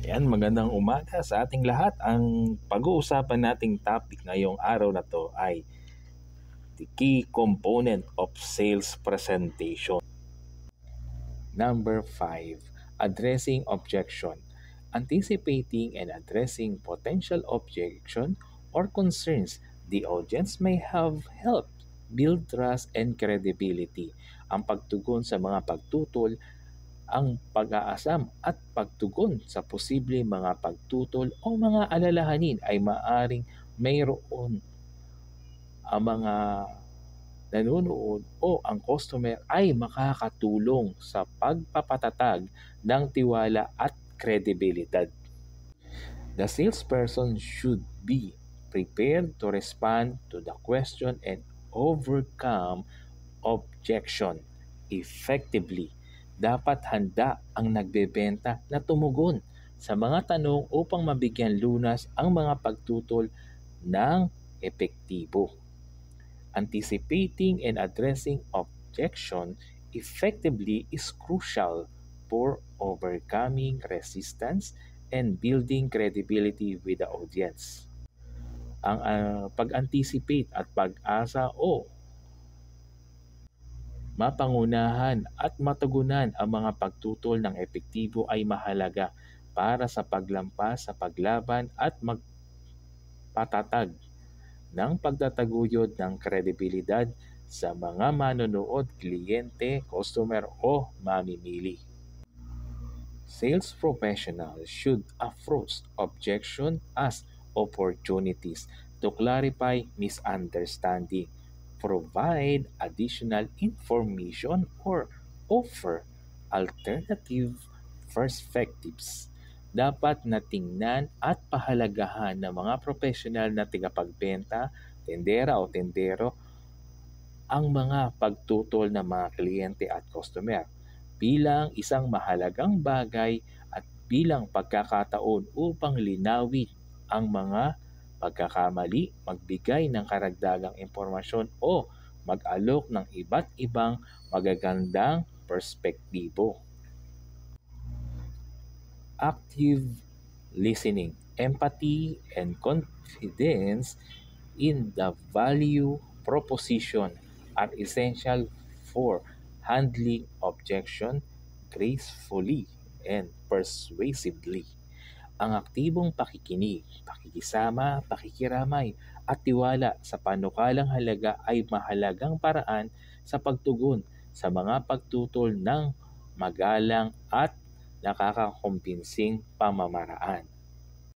Ayan, magandang umaga sa ating lahat. Ang pag-uusapan nating topic ngayong araw na to ay the key component of sales presentation. Number 5, addressing objection. Anticipating and addressing potential objection or concerns the audience may have helped build trust and credibility. Ang pagtugon sa mga pagtutol, ang pag-aasam at pagtugon sa posibleng mga pagtutol o mga alalahanin ay maaring mayroon ang mga nanonood o ang customer ay makakatulong sa pagpapatatag ng tiwala at kredibilidad. The salesperson should be prepared to respond to the question and overcome objection effectively. Dapat handa ang nagbebenta na tumugon sa mga tanong upang mabigyan lunas ang mga pagtutol ng epektibo. Anticipating and addressing objection effectively is crucial for overcoming resistance and building credibility with the audience. Ang pag-anticipate at pag-asa o mapangunahan at matugunan ang mga pagtutol ng epektibo ay mahalaga para sa paglampas sa paglaban at magpatatag ng pagtataguyod ng kredibilidad sa mga manonood, kliyente, customer o mamimili. Sales professionals should approach objection as opportunities to clarify misunderstanding, provide additional information, or offer alternative perspectives. Dapat na tingnan at pahalagahan ng mga profesional na tagapagbenta, tendera o tendero ang mga pagtutol ng mga kliyente at customer bilang isang mahalagang bagay at bilang pagkakataon upang linawin ang mga pagkakamali, magbigay ng karagdagang impormasyon o mag-alok ng iba't ibang magagandang perspektibo. Active listening, empathy, and confidence in the value proposition are essential for handling objection gracefully and persuasively. Ang aktibong pakikinig, pakikisama, pakikiramay at tiwala sa panukalang halaga ay mahalagang paraan sa pagtugon sa mga pagtutol ng magalang at nakakakumpinsing pamamaraan.